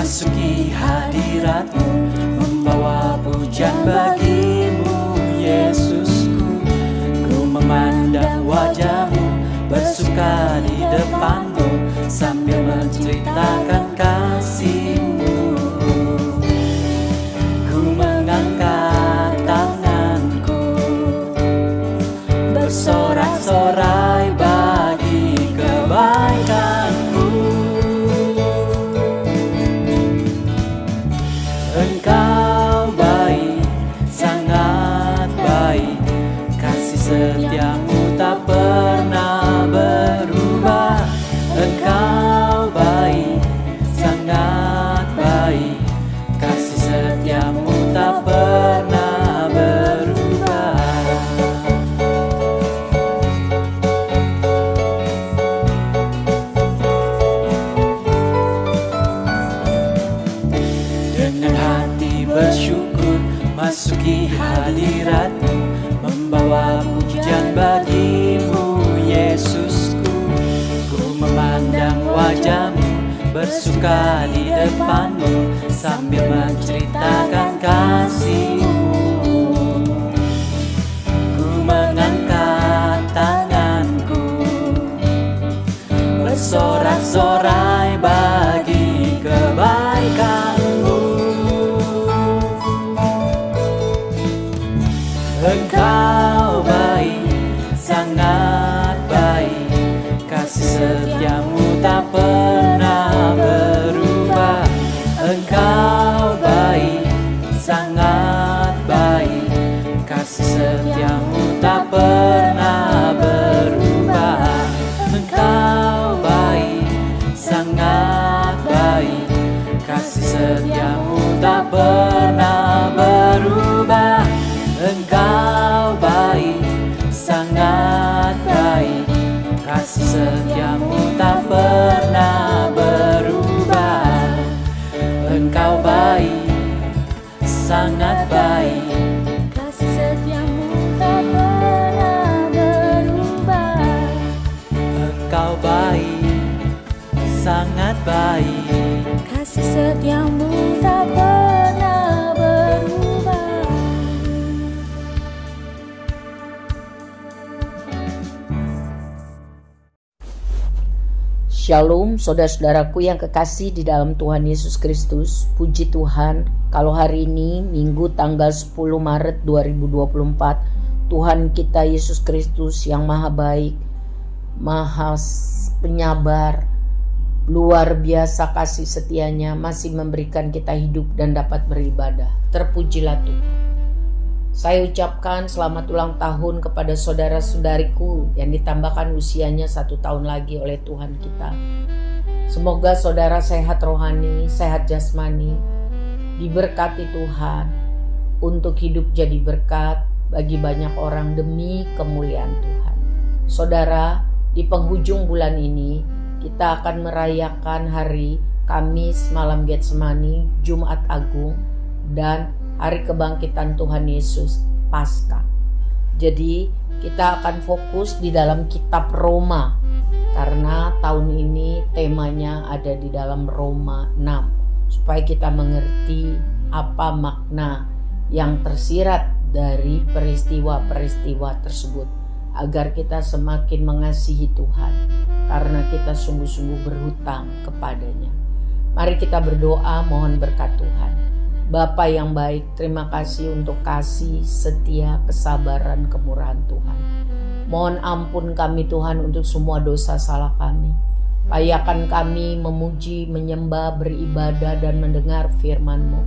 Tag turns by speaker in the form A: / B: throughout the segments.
A: masuki hadirat-Mu, membawa pujian bagi-Mu Yesusku. Ku memandang wajah-Mu, bersuka di depan-Mu, sambil menceritakan kasih-Mu. Ku mengangkat tanganku, bersorak-sorai bagi kebaikan-Mu. Engkau baik, sangat baik, kasih setia-Mu tak pernah berubah. Engkau baik, sangat baik, kasih setia-Mu tak pernah berubah. Dengan hati bersyukur masuki hadirat-Mu, membawa pujian bagi-Mu Yesusku. Ku memandang wajah-Mu, bersuka di depan-Mu, sambil menceritakan kasih-Mu. Ku mengangkat tanganku, bersorak-sorai bagi kebaikan-Mu. Engkau baik, sangat baik, kasih setia-Mu tak pernah berubah. Engkau baik, sangat baik, kasih setia-Mu tak pernah berubah. Engkau baik, sangat baik, kasih setia-Mu tak pernah berubah. Engkau baik, sangat baik, kasih setia-Mu tak pernah berubah. Engkau baik, sangat baik,
B: kasih setia-Mu tak pernah berubah.
A: Engkau baik, sangat baik,
B: Kasih setia-Mu tak pernah berubah.
C: Shalom saudara-saudaraku yang kekasih di dalam Tuhan Yesus Kristus. Puji Tuhan, kalau hari ini Minggu tanggal 10 Maret 2024, Tuhan kita Yesus Kristus yang maha baik, maha penyabar, luar biasa kasih setianya, masih memberikan kita hidup dan dapat beribadah. Terpujilah Tuhan. Saya ucapkan selamat ulang tahun kepada saudara-saudariku yang ditambahkan usianya 1 tahun lagi oleh Tuhan kita. Semoga saudara sehat rohani, sehat jasmani, diberkati Tuhan untuk hidup jadi berkat bagi banyak orang demi kemuliaan Tuhan. Saudara, di penghujung bulan ini kita akan merayakan hari Kamis malam Getsemani, Jumat Agung, dan Hari Kebangkitan Tuhan Yesus, Paskah. Jadi kita akan fokus di dalam kitab Roma, karena tahun ini temanya ada di dalam Roma 6, supaya kita mengerti apa makna yang tersirat dari peristiwa-peristiwa tersebut, agar kita semakin mengasihi Tuhan, karena kita sungguh-sungguh berhutang kepadanya. Mari kita berdoa mohon berkat Tuhan. Bapa yang baik, terima kasih untuk kasih, setia, kesabaran, kemurahan Tuhan. Mohon ampun kami Tuhan untuk semua dosa salah kami. Payakan kami memuji, menyembah, beribadah, dan mendengar firman-Mu.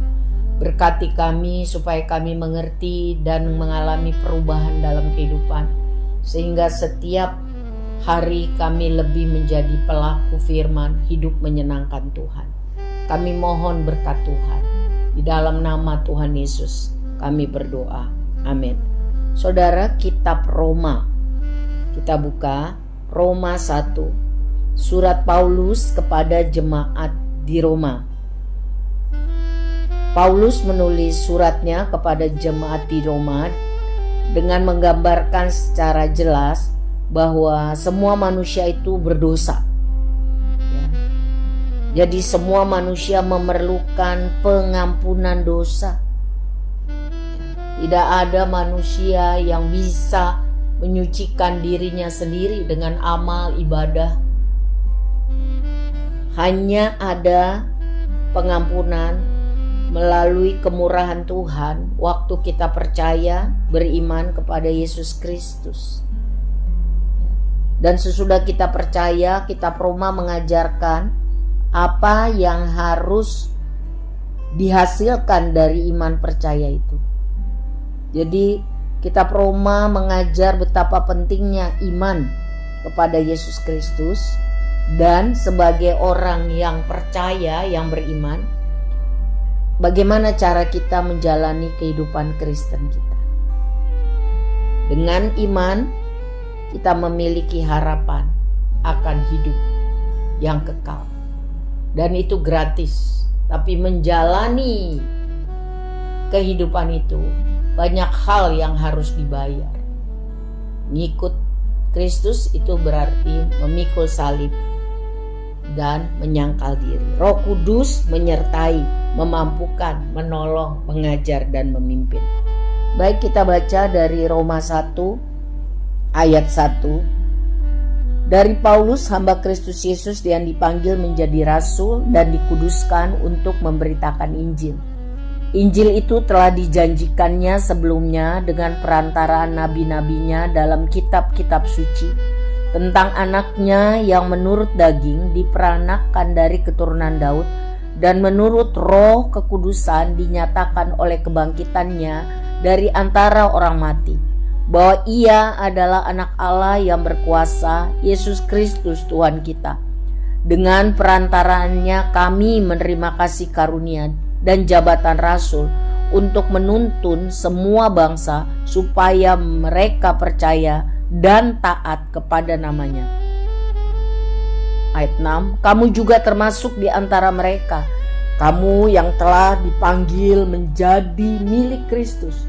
C: Berkati kami supaya kami mengerti dan mengalami perubahan dalam kehidupan, sehingga setiap hari kami lebih menjadi pelaku firman, hidup menyenangkan Tuhan. Kami mohon berkat Tuhan. Di dalam nama Tuhan Yesus kami berdoa. Amin. Saudara, kitab Roma. Kita buka Roma 1. Surat Paulus kepada jemaat di Roma. Paulus menulis suratnya kepada jemaat di Roma dengan menggambarkan secara jelas bahwa semua manusia itu berdosa. Jadi semua manusia memerlukan pengampunan dosa. Tidak ada manusia yang bisa menyucikan dirinya sendiri dengan amal ibadah. Hanya ada pengampunan melalui kemurahan Tuhan waktu kita percaya beriman kepada Yesus Kristus. Dan sesudah kita percaya, kitab Roma mengajarkan apa yang harus dihasilkan dari iman percaya itu. Jadi kitab Roma mengajar betapa pentingnya iman kepada Yesus Kristus, dan sebagai orang yang percaya, yang beriman, bagaimana cara kita menjalani kehidupan Kristen kita. Dengan iman kita memiliki harapan akan hidup yang kekal. Dan itu gratis. Tapi menjalani kehidupan itu banyak hal yang harus dibayar. Ngikut Kristus itu berarti memikul salib dan menyangkal diri. Roh Kudus menyertai, memampukan, menolong, mengajar, dan memimpin. Baik, kita baca dari Roma 1 ayat 1. Dari Paulus, hamba Kristus Yesus yang dipanggil menjadi rasul dan dikuduskan untuk memberitakan Injil. Injil itu telah dijanjikannya sebelumnya dengan perantaraan nabi-nabinya dalam kitab-kitab suci tentang anaknya yang menurut daging diperanakkan dari keturunan Daud dan menurut roh kekudusan dinyatakan oleh kebangkitannya dari antara orang mati, bahwa ia adalah anak Allah yang berkuasa, Yesus Kristus Tuhan kita. Dengan perantaraannya kami menerima kasih karunia dan jabatan rasul untuk menuntun semua bangsa supaya mereka percaya dan taat kepada namanya. Ayat 6, kamu juga termasuk di antara mereka, kamu yang telah dipanggil menjadi milik Kristus.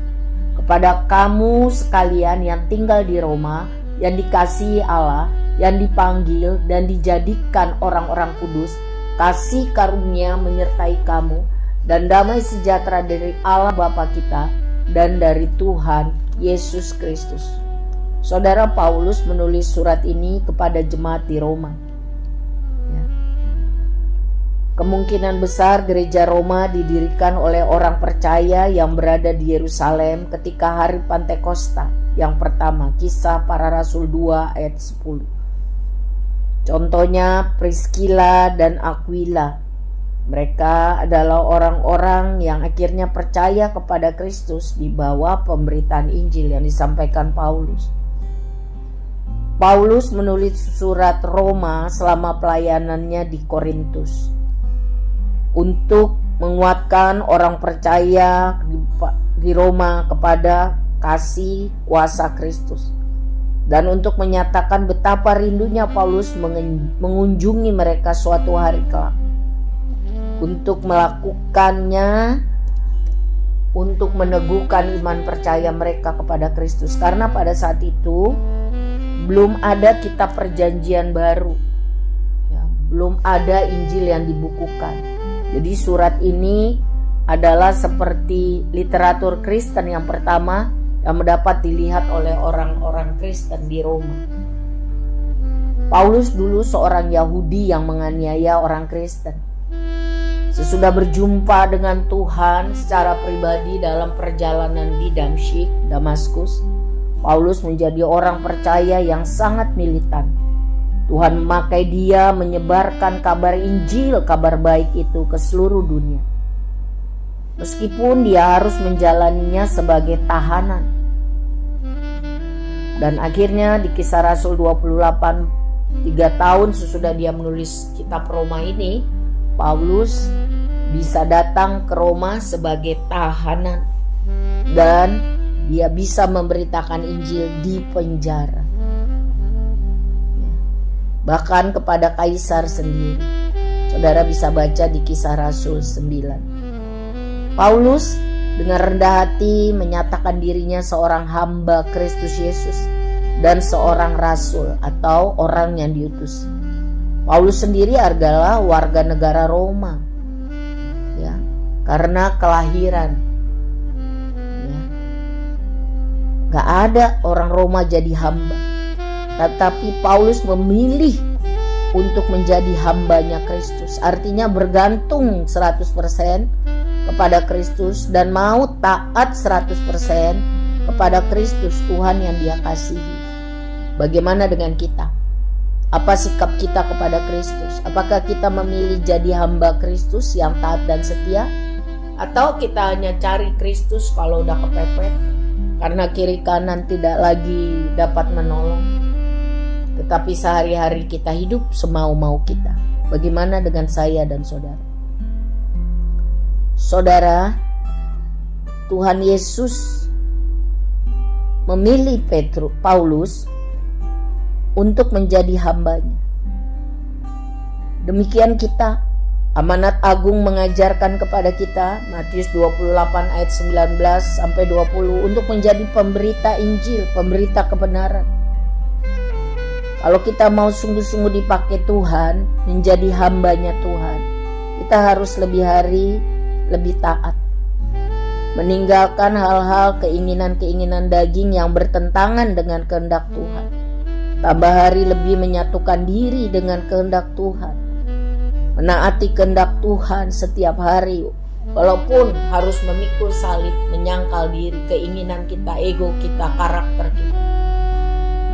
C: Kepada kamu sekalian yang tinggal di Roma, yang dikasihi Allah, yang dipanggil dan dijadikan orang-orang kudus, kasih karunia menyertai kamu, dan damai sejahtera dari Allah Bapa kita dan dari Tuhan Yesus Kristus. Saudara, Paulus menulis surat ini kepada jemaat di Roma. Kemungkinan besar gereja Roma didirikan oleh orang percaya yang berada di Yerusalem ketika hari Pantekosta yang pertama, Kisah Para Rasul 2 ayat 10. Contohnya Priscilla dan Aquila. Mereka adalah orang-orang yang akhirnya percaya kepada Kristus di bawah pemberitaan Injil yang disampaikan Paulus. Paulus menulis surat Roma selama pelayanannya di Korintus untuk menguatkan orang percaya di Roma kepada kasih kuasa Kristus, dan untuk menyatakan betapa rindunya Paulus mengunjungi mereka suatu hari kelak. Untuk melakukannya, untuk meneguhkan iman percaya mereka kepada Kristus, karena pada saat itu belum ada kitab perjanjian baru, belum ada Injil yang dibukukan. Jadi surat ini adalah seperti literatur Kristen yang pertama yang mendapat dilihat oleh orang-orang Kristen di Roma. Paulus dulu seorang Yahudi yang menganiaya orang Kristen. Sesudah berjumpa dengan Tuhan secara pribadi dalam perjalanan di Damaskus, Paulus menjadi orang percaya yang sangat militan. Tuhan memakai dia menyebarkan kabar Injil, kabar baik itu ke seluruh dunia. Meskipun dia harus menjalaninya sebagai tahanan. Dan akhirnya di Kisah Rasul 28, 3 tahun sesudah dia menulis kitab Roma ini, Paulus bisa datang ke Roma sebagai tahanan. Dan dia bisa memberitakan Injil di penjara, bahkan kepada kaisar sendiri. Saudara bisa baca di Kisah Rasul 9. Paulus dengan rendah hati menyatakan dirinya seorang hamba Kristus Yesus dan seorang rasul atau orang yang diutus. Paulus sendiri adalah warga negara Roma, ya, karena kelahiran. Ya. Gak ada orang Roma jadi hamba, tetapi Paulus memilih untuk menjadi hambanya Kristus. Artinya bergantung 100% kepada Kristus dan mau taat 100% kepada Kristus, Tuhan yang Dia kasihi. Bagaimana dengan kita? Apa sikap kita kepada Kristus? Apakah kita memilih jadi hamba Kristus yang taat dan setia? Atau kita hanya cari Kristus kalau udah kepepet karena kiri kanan tidak lagi dapat menolong, tetapi sehari-hari kita hidup semau-mau kita? Bagaimana dengan saya dan saudara? Saudara, Tuhan Yesus memilih Paulus untuk menjadi hambanya. Demikian kita. Amanat agung mengajarkan kepada kita, Matius 28 ayat 19 sampai 20, untuk menjadi pemberita Injil, pemberita kebenaran. Kalau kita mau sungguh-sungguh dipakai Tuhan, menjadi hambanya Tuhan, kita harus lebih taat, meninggalkan hal-hal keinginan-keinginan daging yang bertentangan dengan kehendak Tuhan. Tambah hari lebih menyatukan diri dengan kehendak Tuhan, menaati kehendak Tuhan setiap hari, walaupun harus memikul salib, menyangkal diri, keinginan kita, ego kita, karakter kita.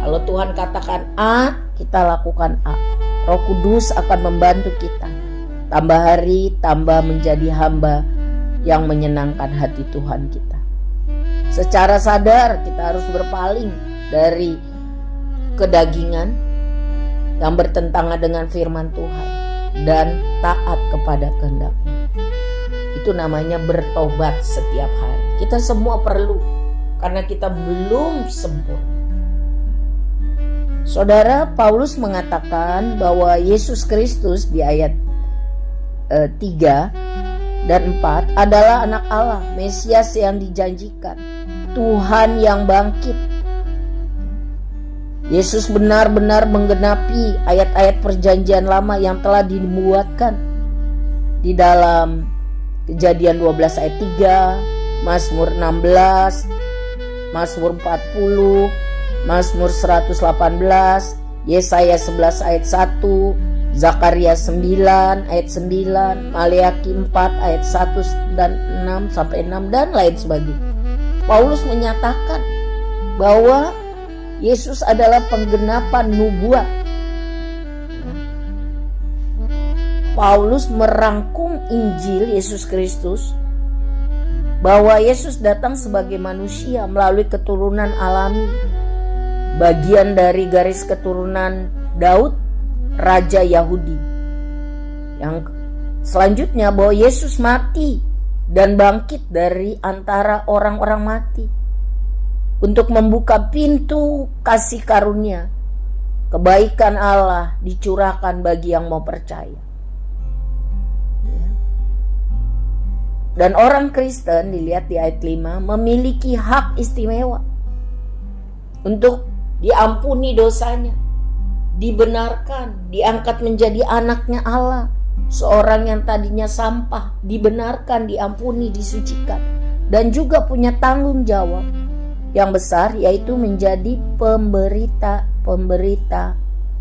C: Kalau Tuhan katakan A, kita lakukan A. Roh Kudus akan membantu kita. Tambah hari, tambah menjadi hamba yang menyenangkan hati Tuhan kita. Secara sadar kita harus berpaling dari kedagingan yang bertentangan dengan firman Tuhan dan taat kepada kehendak-Nya. Itu namanya bertobat setiap hari. Kita semua perlu, karena kita belum sempurna. Saudara, Paulus mengatakan bahwa Yesus Kristus di ayat 3 dan 4 adalah anak Allah, Mesias yang dijanjikan, Tuhan yang bangkit. Yesus benar-benar menggenapi ayat-ayat perjanjian lama yang telah dibuatkan di dalam Kejadian 12 ayat 3, Mazmur 16, Mazmur 40, Mazmur 118, Yesaya 11 ayat 1, Zakaria 9 ayat 9, Maleakhi 4 ayat 1 dan 6 sampai 6 dan lain sebagainya. Paulus menyatakan bahwa Yesus adalah penggenapan nubuat. Paulus merangkum Injil Yesus Kristus, bahwa Yesus datang sebagai manusia melalui keturunan alami, bagian dari garis keturunan Daud, Raja Yahudi. Yang selanjutnya bahwa Yesus mati dan bangkit dari antara orang-orang mati untuk membuka pintu kasih karunia, kebaikan Allah dicurahkan bagi yang mau percaya. Dan orang Kristen, dilihat di ayat 5, memiliki hak istimewa untuk diampuni dosanya, dibenarkan, diangkat menjadi anaknya Allah. Seorang yang tadinya sampah dibenarkan, diampuni, disucikan, dan juga punya tanggung jawab yang besar, yaitu menjadi pemberita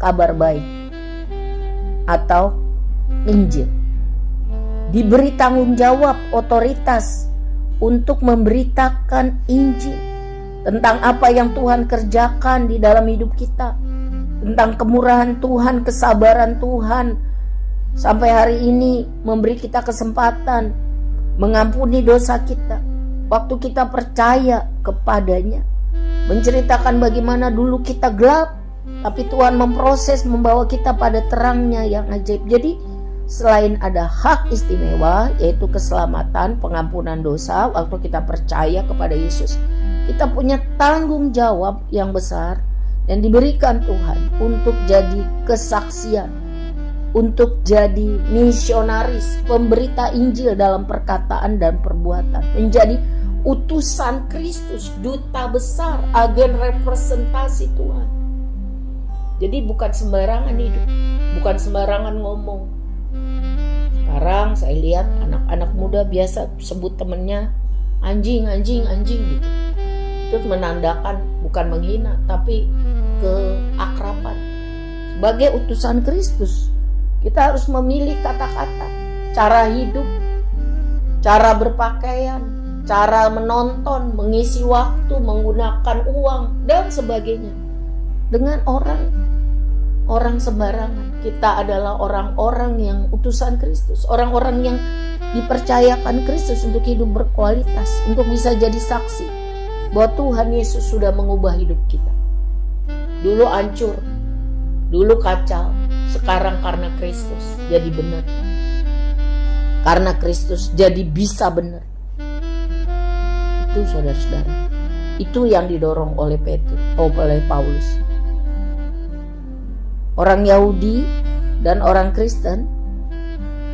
C: kabar baik atau Injil. Diberi tanggung jawab, otoritas untuk memberitakan Injil tentang apa yang Tuhan kerjakan di dalam hidup kita, tentang kemurahan Tuhan, kesabaran Tuhan, sampai hari ini memberi kita kesempatan mengampuni dosa kita waktu kita percaya kepadanya, menceritakan bagaimana dulu kita gelap, tapi Tuhan memproses, membawa kita pada terangnya yang ajaib. Jadi selain ada hak istimewa, yaitu keselamatan, pengampunan dosa waktu kita percaya kepada Yesus, kita punya tanggung jawab yang besar yang diberikan Tuhan untuk jadi kesaksian, untuk jadi misionaris, pemberita Injil dalam perkataan dan perbuatan, menjadi utusan Kristus, duta besar, agen representasi Tuhan. Jadi bukan sembarangan hidup, bukan sembarangan ngomong. Sekarang saya lihat anak-anak muda biasa sebut temennya anjing gitu. Itu menandakan bukan menghina tapi keakraban. Sebagai utusan Kristus, kita harus memilih kata-kata, cara hidup, cara berpakaian, cara menonton, mengisi waktu, menggunakan uang dan sebagainya. Dengan orang sembarangan. Kita adalah orang-orang yang utusan Kristus, orang-orang yang dipercayakan Kristus untuk hidup berkualitas, untuk bisa jadi saksi bahwa Tuhan Yesus sudah mengubah hidup kita. Dulu hancur, dulu kacau, sekarang karena Kristus jadi benar. Karena Kristus jadi bisa benar. Itu saudara-saudara, itu yang didorong oleh Paulus. Orang Yahudi dan orang Kristen,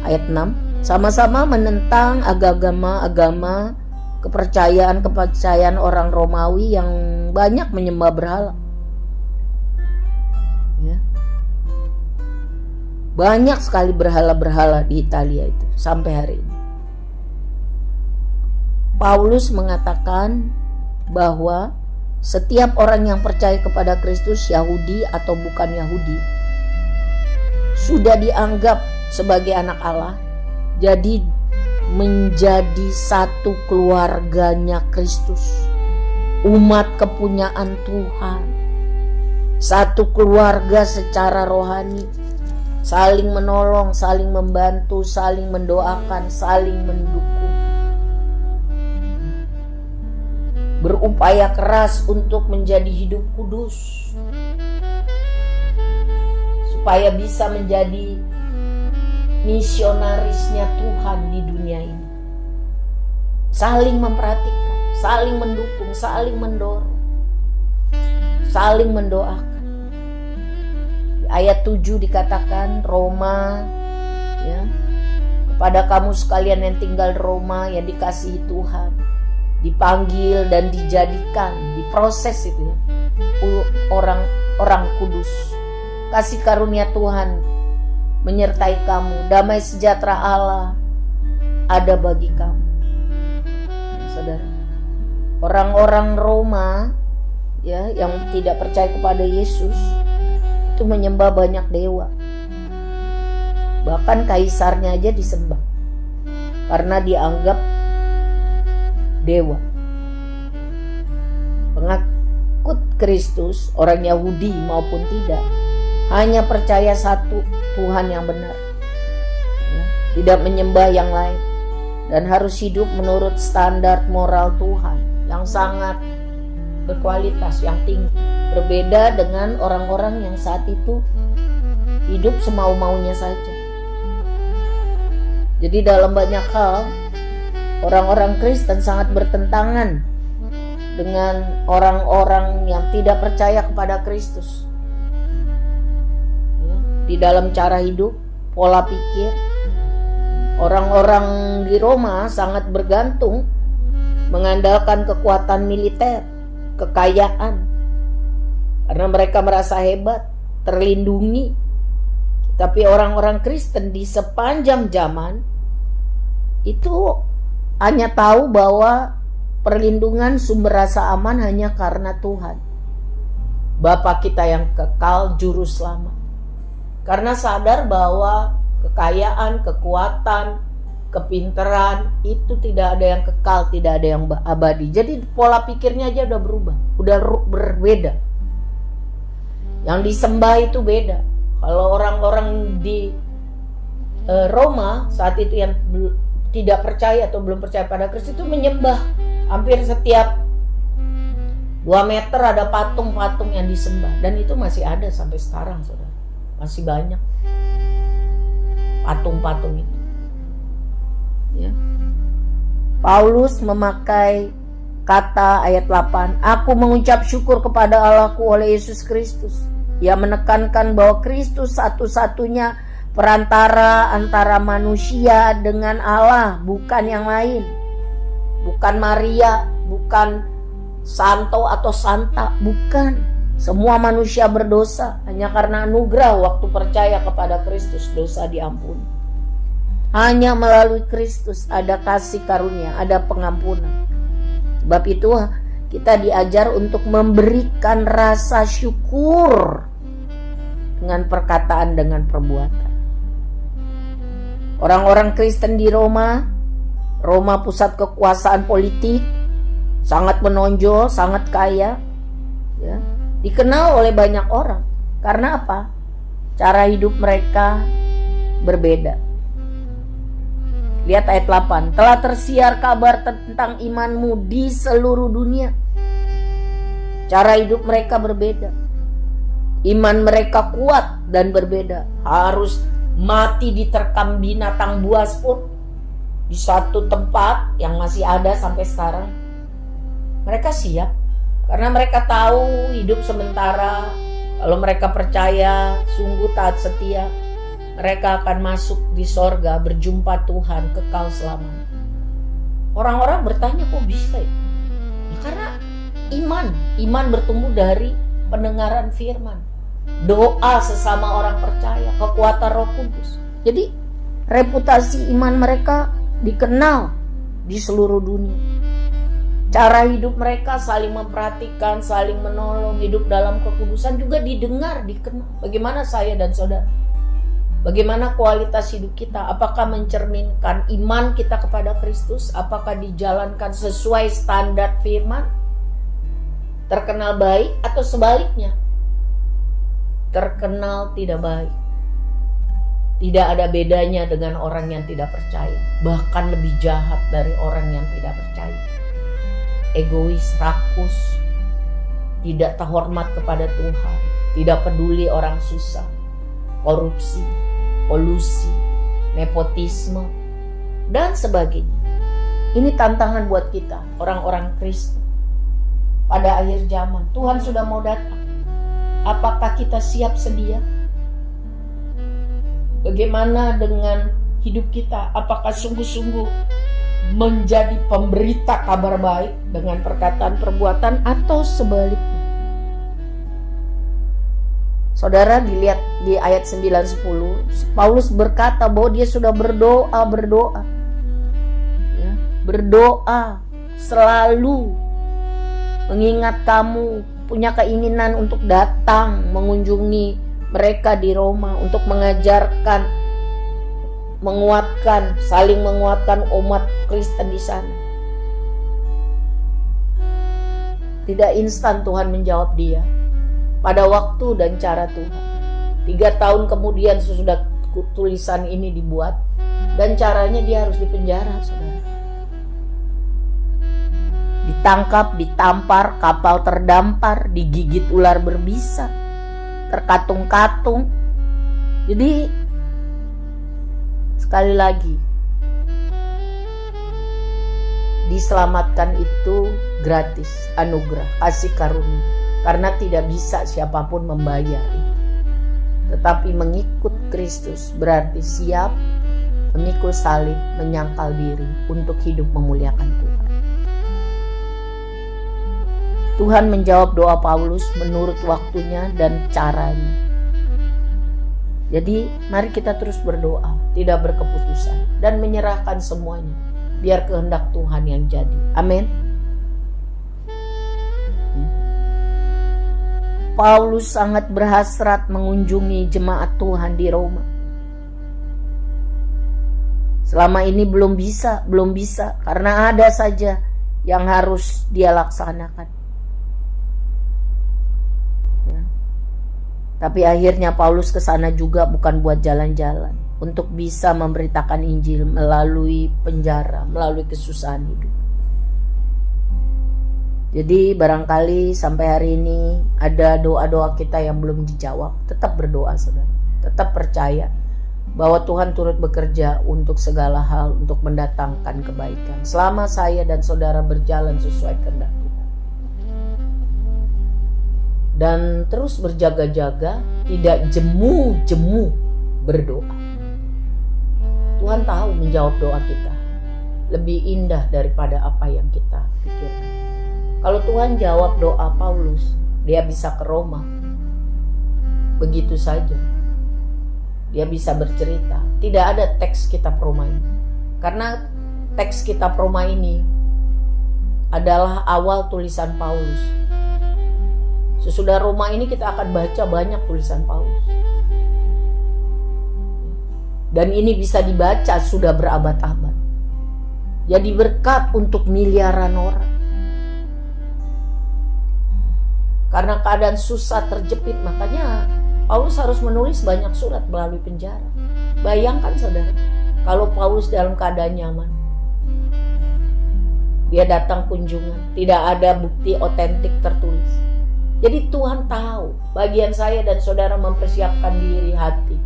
C: ayat 6, sama-sama menentang agama kepercayaan orang Romawi yang banyak menyembah berhala. Ya. Banyak sekali berhala-berhala di Italia itu sampai hari ini. Paulus mengatakan bahwa setiap orang yang percaya kepada Kristus, Yahudi atau bukan Yahudi, sudah dianggap sebagai anak Allah, jadi menjadi satu keluarganya Kristus, umat kepunyaan Tuhan, satu keluarga secara rohani, saling menolong, saling membantu, saling mendoakan, saling mendukung. Berupaya keras untuk menjadi hidup kudus, supaya bisa menjadi misionarisnya Tuhan di dunia ini. Saling memperhatikan, saling mendukung, saling mendorong, saling mendoakan. Di ayat 7 dikatakan Roma, ya, kepada kamu sekalian yang tinggal di Roma yang dikasihi Tuhan, dipanggil dan dijadikan, diproses itu ya, orang kudus. Kasih karunia Tuhan menyertai kamu, damai sejahtera Allah ada bagi kamu. Saudara, orang-orang Roma ya yang tidak percaya kepada Yesus itu menyembah banyak dewa. Bahkan kaisarnya aja disembah karena dianggap dewa. Pengikut Kristus, orang Yahudi maupun tidak, hanya percaya satu Tuhan yang benar, ya, tidak menyembah yang lain, dan harus hidup menurut standar moral Tuhan yang sangat berkualitas, yang tinggi. Berbeda dengan orang-orang yang saat itu hidup semau-maunya saja. Jadi dalam banyak hal orang-orang Kristen sangat bertentangan dengan orang-orang yang tidak percaya kepada Kristus. Ya, di dalam cara hidup, pola pikir, orang-orang di Roma sangat bergantung, mengandalkan kekuatan militer, kekayaan, karena mereka merasa hebat, terlindungi. Tapi orang-orang Kristen di sepanjang zaman itu hanya tahu bahwa perlindungan sumber rasa aman hanya karena Tuhan, Bapa kita yang kekal, juru selamat. Karena sadar bahwa kekayaan, kekuatan, kepintaran itu tidak ada yang kekal, tidak ada yang abadi. Jadi pola pikirnya aja udah berubah, udah berbeda. Yang disembah itu beda. Kalau orang-orang di Roma saat itu yang tidak percaya atau belum percaya pada Kristus itu menyembah. Hampir setiap 2 meter ada patung-patung yang disembah. Dan itu masih ada sampai sekarang, saudara. Masih banyak patung-patung itu. Ya. Paulus memakai kata ayat 8, aku mengucap syukur kepada Allahku oleh Yesus Kristus. Ia menekankan bahwa Kristus satu-satunya perantara antara manusia dengan Allah, bukan yang lain. Bukan Maria, bukan Santo atau Santa, bukan. Semua manusia berdosa, hanya karena anugerah waktu percaya kepada Kristus dosa diampuni. Hanya melalui Kristus ada kasih karunia, ada pengampunan. Sebab itu kita diajar untuk memberikan rasa syukur dengan perkataan, dengan perbuatan. Orang-orang Kristen di Roma pusat kekuasaan politik, sangat menonjol, sangat kaya, ya, dikenal oleh banyak orang. Karena apa? Cara hidup mereka berbeda. Lihat ayat 8. Telah tersiar kabar tentang imanmu di seluruh dunia. Cara hidup mereka berbeda. Iman mereka kuat dan berbeda. Harus mati diterkam binatang buas pun di satu tempat yang masih ada sampai sekarang. Mereka siap. Karena mereka tahu hidup sementara. Kalau mereka percaya, sungguh taat setia, mereka akan masuk di sorga, berjumpa Tuhan kekal selamanya. Orang-orang bertanya, kok bisa ya? Karena iman bertumbuh dari pendengaran firman, doa sesama orang percaya, kekuatan Roh Kudus. Jadi reputasi iman mereka dikenal di seluruh dunia. Cara hidup mereka saling memperhatikan, saling menolong, hidup dalam kekudusan juga didengar, dikenal. Bagaimana saya dan saudara? Bagaimana kualitas hidup kita? Apakah mencerminkan iman kita kepada Kristus? Apakah dijalankan sesuai standar firman? Terkenal baik atau sebaliknya? Terkenal tidak baik. Tidak ada bedanya dengan orang yang tidak percaya. Bahkan lebih jahat dari orang yang tidak percaya. Egois, rakus, tidak terhormat kepada Tuhan, tidak peduli orang susah, korupsi, kolusi, nepotisme, dan sebagainya. Ini tantangan buat kita, orang-orang Kristen. Pada akhir zaman, Tuhan sudah mau datang. Apakah kita siap sedia? Bagaimana dengan hidup kita? Apakah sungguh-sungguh menjadi pemberita kabar baik dengan perkataan perbuatan atau sebaliknya? Saudara, dilihat di ayat 9-10, Paulus berkata bahwa dia sudah berdoa, ya, berdoa selalu mengingat kamu, punya keinginan untuk datang mengunjungi mereka di Roma, untuk mengajarkan, menguatkan, saling menguatkan umat Kristen di sana. Tidak instan Tuhan menjawab dia pada waktu dan cara Tuhan. 3 tahun kemudian sesudah tulisan ini dibuat, dan caranya dia harus dipenjara, saudara. Ditangkap, ditampar, kapal terdampar, digigit ular berbisa, terkatung-katung. Jadi sekali lagi, diselamatkan itu gratis, anugerah, kasih karunia. Karena tidak bisa siapapun membayar itu. Tetapi mengikut Kristus berarti siap memikul salib, menyangkal diri untuk hidup memuliakan Tuhan. Tuhan menjawab doa Paulus menurut waktunya dan caranya. Jadi mari kita terus berdoa, tidak berkeputusan, dan menyerahkan semuanya. Biar kehendak Tuhan yang jadi. Amin. Paulus sangat berhasrat mengunjungi jemaat Tuhan di Roma. Selama ini belum bisa karena ada saja yang harus dia laksanakan. Ya. Tapi akhirnya Paulus ke sana juga bukan buat jalan-jalan, untuk bisa memberitakan Injil melalui penjara, melalui kesusahan hidup. Jadi barangkali sampai hari ini ada doa-doa kita yang belum dijawab. Tetap berdoa, saudara. Tetap percaya bahwa Tuhan turut bekerja untuk segala hal, untuk mendatangkan kebaikan. Selama saya dan saudara berjalan sesuai kehendak Tuhan. Dan terus berjaga-jaga, tidak jemu-jemu berdoa. Tuhan tahu menjawab doa kita. Lebih indah daripada apa yang kita pikirkan. Kalau Tuhan jawab doa Paulus, dia bisa ke Roma. Begitu saja. Dia bisa bercerita. Tidak ada teks kitab Roma ini. Karena teks kitab Roma ini adalah awal tulisan Paulus. Sesudah Roma ini kita akan baca banyak tulisan Paulus. Dan ini bisa dibaca sudah berabad-abad. Jadi berkat untuk miliaran orang. Karena keadaan susah, terjepit, makanya Paulus harus menulis banyak surat melalui penjara. Bayangkan saudara, kalau Paulus dalam keadaan nyaman, dia datang kunjungan, tidak ada bukti otentik tertulis. Jadi Tuhan tahu bagian saya dan saudara mempersiapkan diri hati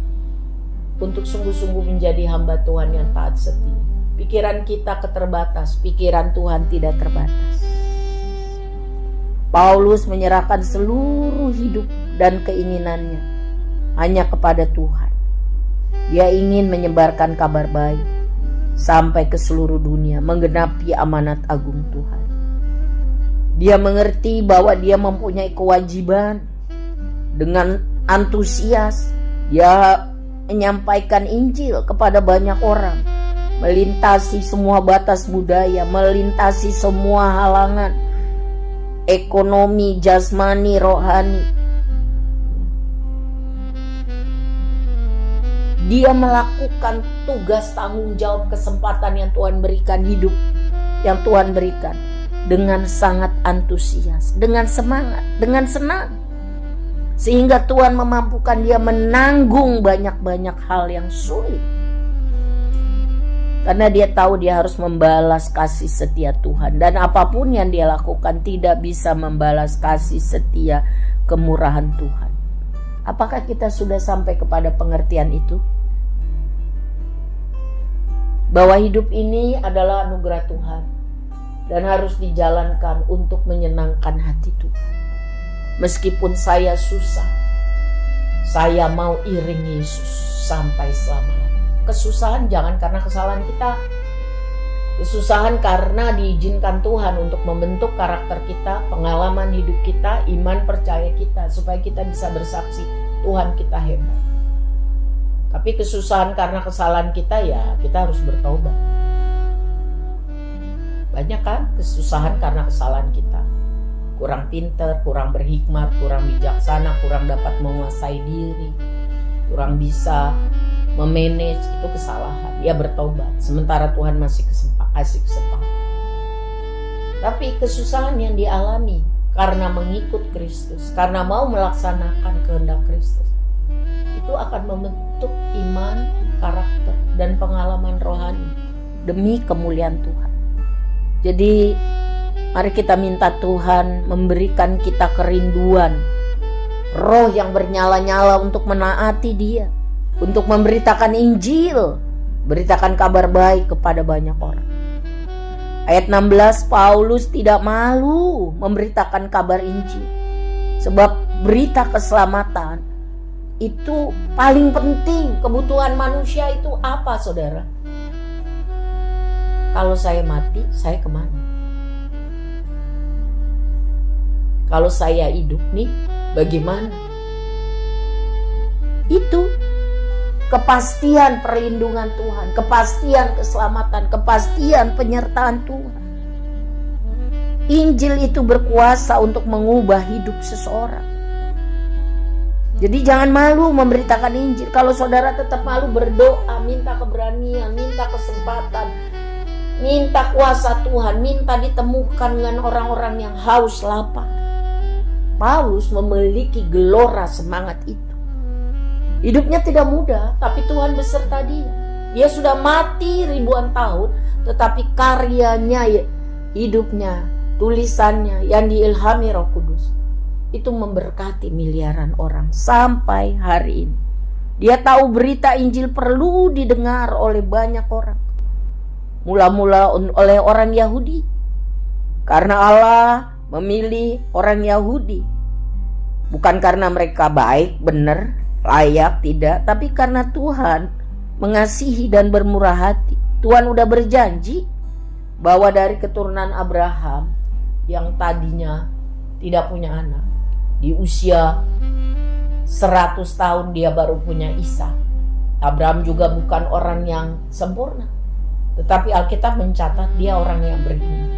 C: untuk sungguh-sungguh menjadi hamba Tuhan yang taat setia. Pikiran kita keterbatas, pikiran Tuhan tidak terbatas. Paulus menyerahkan seluruh hidup dan keinginannya hanya kepada Tuhan. Dia ingin menyebarkan kabar baik sampai ke seluruh dunia, menggenapi amanat agung Tuhan. Dia mengerti bahwa dia mempunyai kewajiban. Dengan antusias dia menyampaikan Injil kepada banyak orang, melintasi semua batas budaya, melintasi semua halangan ekonomi, jasmani, rohani. Dia melakukan tugas, tanggung jawab, kesempatan yang Tuhan berikan, hidup yang Tuhan berikan dengan sangat antusias, dengan semangat, dengan senang. Sehingga Tuhan memampukan dia menanggung banyak-banyak hal yang sulit. Karena dia tahu dia harus membalas kasih setia Tuhan. Dan apapun yang dia lakukan tidak bisa membalas kasih setia kemurahan Tuhan. Apakah kita sudah sampai kepada pengertian itu? Bahwa hidup ini adalah anugerah Tuhan. Dan harus dijalankan untuk menyenangkan hati Tuhan. Meskipun saya susah, saya mau iring Yesus sampai selama-lamanya. Kesusahan jangan karena kesalahan kita. Kesusahan karena diizinkan Tuhan untuk membentuk karakter kita, pengalaman hidup kita, iman percaya kita, supaya kita bisa bersaksi Tuhan kita hebat. Tapi kesusahan karena kesalahan kita, ya kita harus bertobat. Banyak kan kesusahan karena kesalahan kita. Kurang pintar, kurang berhikmat, kurang bijaksana, kurang dapat menguasai diri, kurang bisa memanage, itu kesalahan. Ya bertobat. Sementara Tuhan masih kasih kesempatan. Tapi kesusahan yang dialami karena mengikut Kristus, karena mau melaksanakan kehendak Kristus, itu akan membentuk iman, karakter, dan pengalaman rohani demi kemuliaan Tuhan. Jadi mari kita minta Tuhan memberikan kita kerinduan, roh yang bernyala-nyala untuk menaati Dia, untuk memberitakan Injil, beritakan kabar baik kepada banyak orang. Ayat 16, Paulus tidak malu memberitakan kabar Injil. Sebab berita keselamatan itu paling penting. Kebutuhan manusia itu apa, saudara? Kalau saya mati, saya kemana? Kalau saya hidup nih, bagaimana? Itu kepastian perlindungan Tuhan, kepastian keselamatan, kepastian penyertaan Tuhan. Injil itu berkuasa untuk mengubah hidup seseorang. Jadi jangan malu memberitakan Injil. Kalau saudara tetap malu, berdoa, minta keberanian, minta kesempatan, minta kuasa Tuhan, minta ditemukan dengan orang-orang yang haus lapar. Paulus memiliki gelora semangat itu. Hidupnya tidak mudah, tapi Tuhan beserta dia. Dia sudah mati ribuan tahun, tetapi karyanya, hidupnya, tulisannya yang diilhami Roh Kudus, itu memberkati miliaran orang sampai hari ini. Dia tahu berita Injil perlu didengar oleh banyak orang. Mula-mula oleh orang Yahudi. Karena Allah memilih orang Yahudi. Bukan karena mereka baik, benar, layak, tidak, tapi karena Tuhan mengasihi dan bermurah hati. Tuhan udah berjanji bahwa dari keturunan Abraham yang tadinya tidak punya anak, Di usia 100 tahun dia baru punya Ishak. Abraham juga bukan orang yang sempurna, tetapi Alkitab mencatat dia orang yang beriman.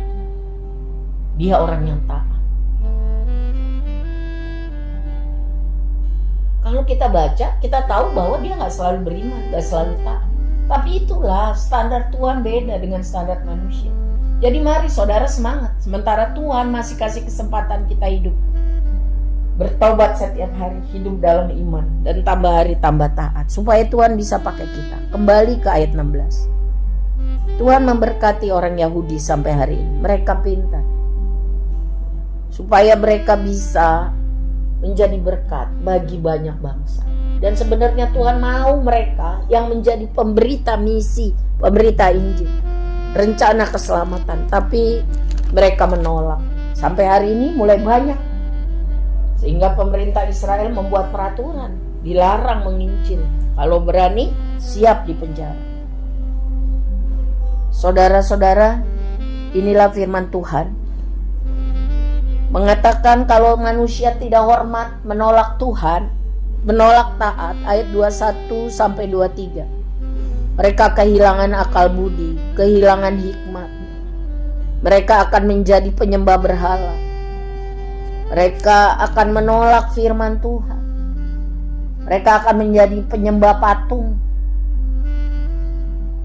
C: Dia orang yang taat. Kalau kita baca, kita tahu bahwa dia gak selalu beriman, gak selalu taat. Tapi itulah standar Tuhan beda dengan standar manusia. Jadi mari saudara semangat. Sementara Tuhan masih kasih kesempatan kita hidup, bertobat setiap hari, hidup dalam iman, dan tambah hari tambah taat, supaya Tuhan bisa pakai kita. Kembali ke ayat 16. Tuhan memberkati orang Yahudi sampai hari ini. Mereka pintar, supaya mereka bisa menjadi berkat bagi banyak bangsa. Dan sebenarnya Tuhan mau mereka yang menjadi pemberita misi, pemberita Injil, rencana keselamatan. Tapi mereka menolak. Sampai hari ini mulai banyak. Sehingga pemerintah Israel membuat peraturan, dilarang menginjil. Kalau berani, siap dipenjara. Saudara-saudara, inilah firman Tuhan. Mengatakan kalau manusia tidak hormat, menolak Tuhan, menolak taat, ayat 21 sampai 23. Mereka kehilangan akal budi, kehilangan hikmat. Mereka akan menjadi penyembah berhala. Mereka akan menolak firman Tuhan. Mereka akan menjadi penyembah patung,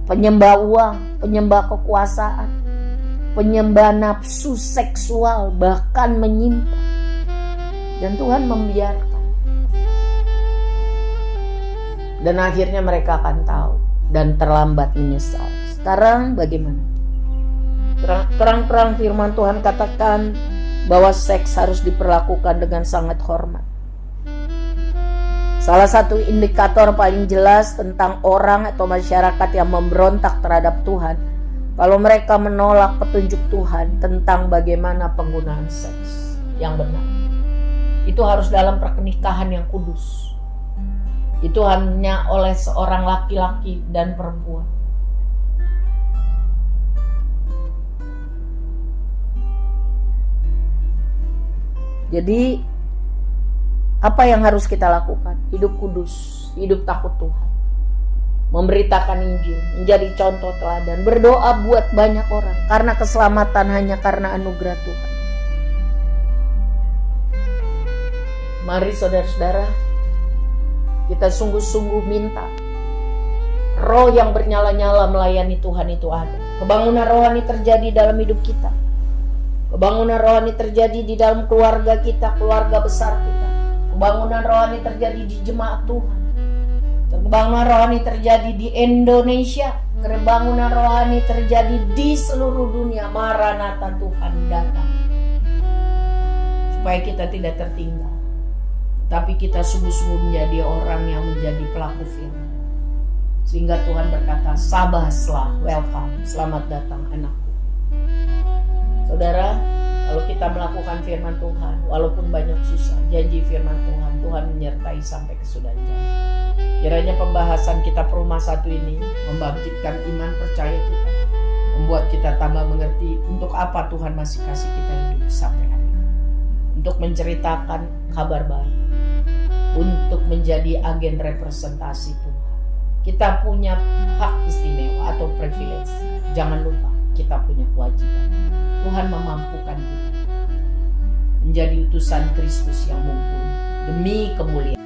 C: penyembah uang, penyembah kekuasaan, penyembah nafsu seksual, bahkan menyimpang. Dan Tuhan membiarkan. Dan akhirnya mereka akan tahu dan terlambat menyesal. Sekarang bagaimana? Terang-terang firman Tuhan katakan bahwa seks harus diperlakukan dengan sangat hormat. Salah satu indikator paling jelas tentang orang atau masyarakat yang memberontak terhadap Tuhan, kalau mereka menolak petunjuk Tuhan tentang bagaimana penggunaan seks yang benar. Itu harus dalam pernikahan yang kudus. Itu hanya oleh seorang laki-laki dan perempuan. Jadi apa yang harus kita lakukan? Hidup kudus, hidup takut Tuhan, memberitakan Injil, menjadi contoh teladan, berdoa buat banyak orang, karena keselamatan hanya karena anugerah Tuhan. Mari saudara-saudara, kita sungguh-sungguh minta roh yang bernyala-nyala melayani Tuhan itu ada. Kebangunan rohani terjadi dalam hidup kita. Kebangunan rohani terjadi di dalam keluarga kita, keluarga besar kita. Kebangunan rohani terjadi di jemaat Tuhan. Kebangunan rohani terjadi di Indonesia. Kebangunan rohani terjadi di seluruh dunia. Maranatha, Tuhan datang. Supaya kita tidak tertinggal, tapi kita sungguh-sungguh menjadi orang yang menjadi pelaku firman. Sehingga Tuhan berkata, sabaslah, welcome, selamat datang anakku. Saudara, kalau kita melakukan firman Tuhan, walaupun banyak susah, janji firman Tuhan, Tuhan menyertai sampai kesudahan zaman. Kiranya pembahasan kita perumah satu ini membangkitkan iman percaya kita, membuat kita tambah mengerti untuk apa Tuhan masih kasih kita hidup sampai hari ini. Untuk menceritakan kabar baik, untuk menjadi agen representasi Tuhan. Kita punya hak istimewa atau privilege. Jangan lupa, kita punya kewajiban. Tuhan memampukan kita menjadi utusan Kristus yang mumpuni demi kemuliaan.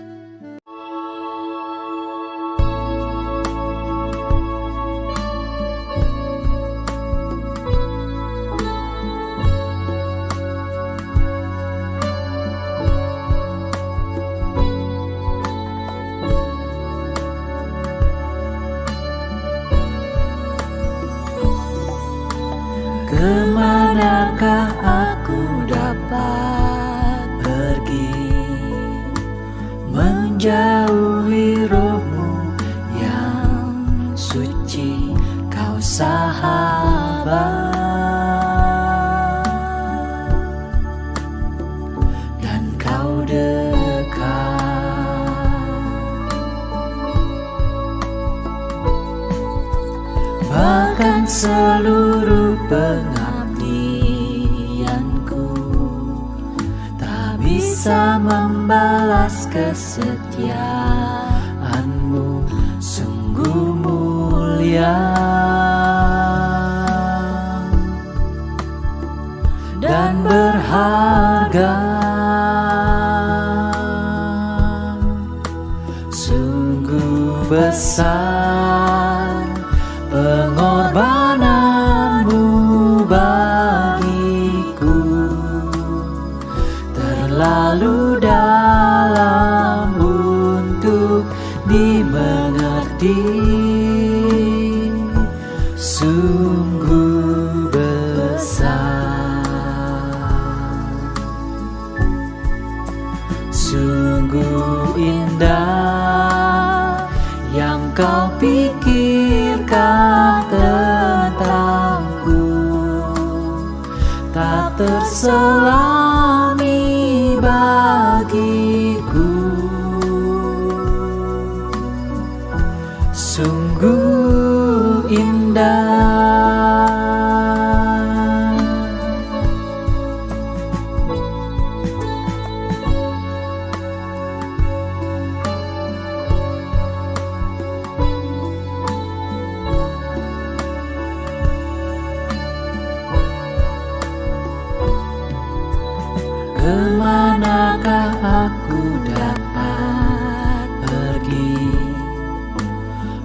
A: Kemanakah aku dapat pergi, menjauhi roh-Mu yang suci, Kau sahabat, dan Kau dekat. Bahkan seluruh pengabdianku tak bisa membalas kesetiaan-Mu sungguh mulia dan berharga. Sungguh besar pengorbanan-Mu bagiku, terlalu dalam untuk dimengerti. Sungguh besar, sungguh indah yang Kau pikirkan tentangku, tak terselami bagiku. Sungguh indah. Kemanakah aku dapat pergi,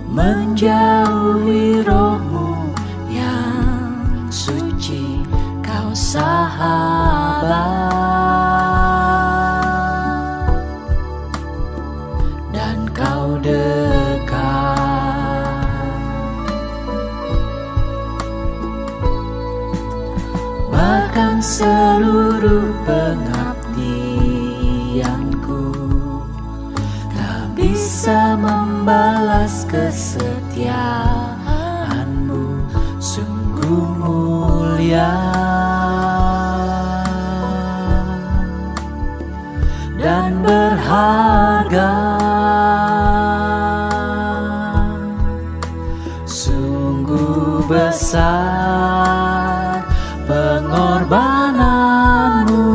A: menjauhi Roh-Mu yang suci, Kau sahabat dan Kau dekat. Bahkan seluruh pengabdianku tak bisa membalas kesetiaan-Mu sungguh mulia dan berharga. Sungguh besar pengorbanan-Mu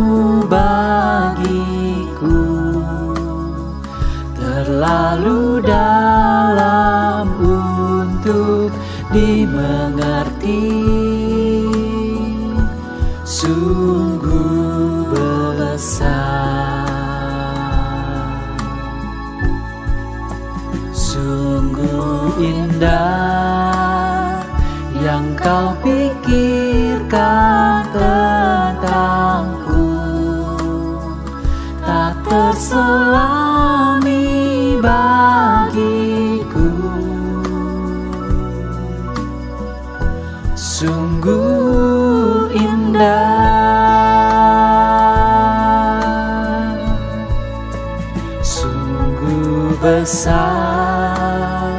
A: bagiku, terlalu dalam untuk dimengerti. Sungguh besar, sungguh indah yang Kau pikirkan tentangku, tak terselami bagiku. Sungguh indah, sungguh besar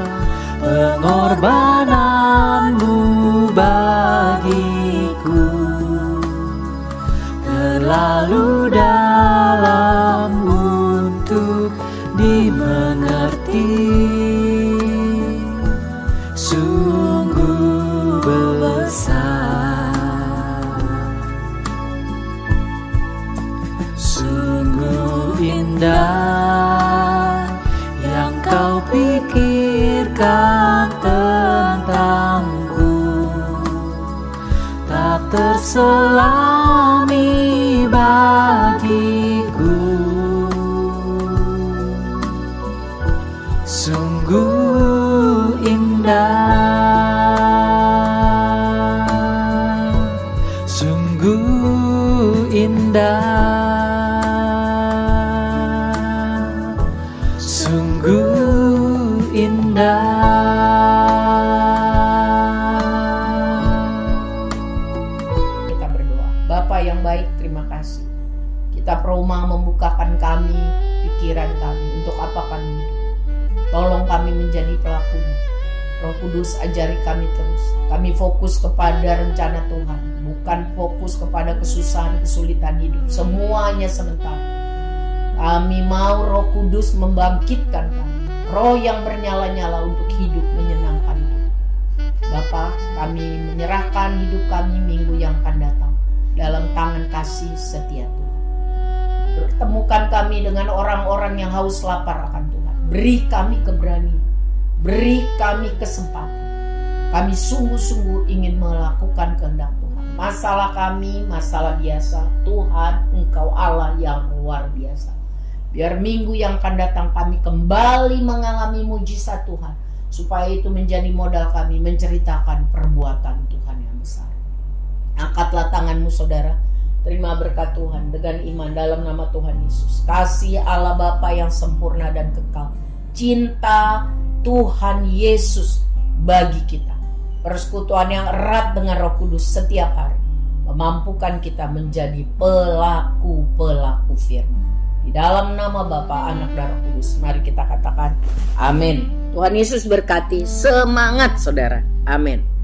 A: pengorbanan-Mu bagiku, terlalu dalam untuk dimengerti. Sungguh besar, sungguh indah yang Kau pikirkan tentangku, tak terselami bagiku. Sungguh indah, sungguh indah, sungguh indah.
C: Kita berdoa. Bapa yang baik, terima kasih. Kita perumah membukakan kami, pikiran kami, untuk apa kami hidup. Tolong kami menjadi pelakunya. Roh Kudus, ajari kami terus. Kami fokus kepada rencana Tuhan, bukan fokus kepada kesusahan, kesulitan hidup. Semuanya sementara. Kami mau Roh Kudus membangkitkan kami, roh yang bernyala-nyala untuk hidup menyenangkan Tuhan. Bapa, kami menyerahkan hidup kami minggu yang akan datang dalam tangan kasih setia Tuhan. Temukan kami dengan orang-orang yang haus lapar akan Tuhan. Beri kami keberanian, beri kami kesempatan. Kami sungguh-sungguh ingin melakukan kehendak Tuhan. Masalah kami, masalah biasa. Tuhan, Engkau Allah yang luar biasa. Biar minggu yang akan datang kami kembali mengalami mujizat Tuhan. Supaya itu menjadi modal kami menceritakan perbuatan Tuhan yang besar. Angkatlah tanganmu saudara. Terima berkat Tuhan dengan iman dalam nama Tuhan Yesus. Kasih Allah Bapa yang sempurna dan kekal. Cinta Tuhan Yesus bagi kita. Persekutuan yang erat dengan Roh Kudus setiap hari. Memampukan kita menjadi pelaku-pelaku firman. Di dalam nama Bapa, Anak, dan Roh Kudus. Mari kita katakan amin. Tuhan Yesus berkati. Semangat saudara. Amin.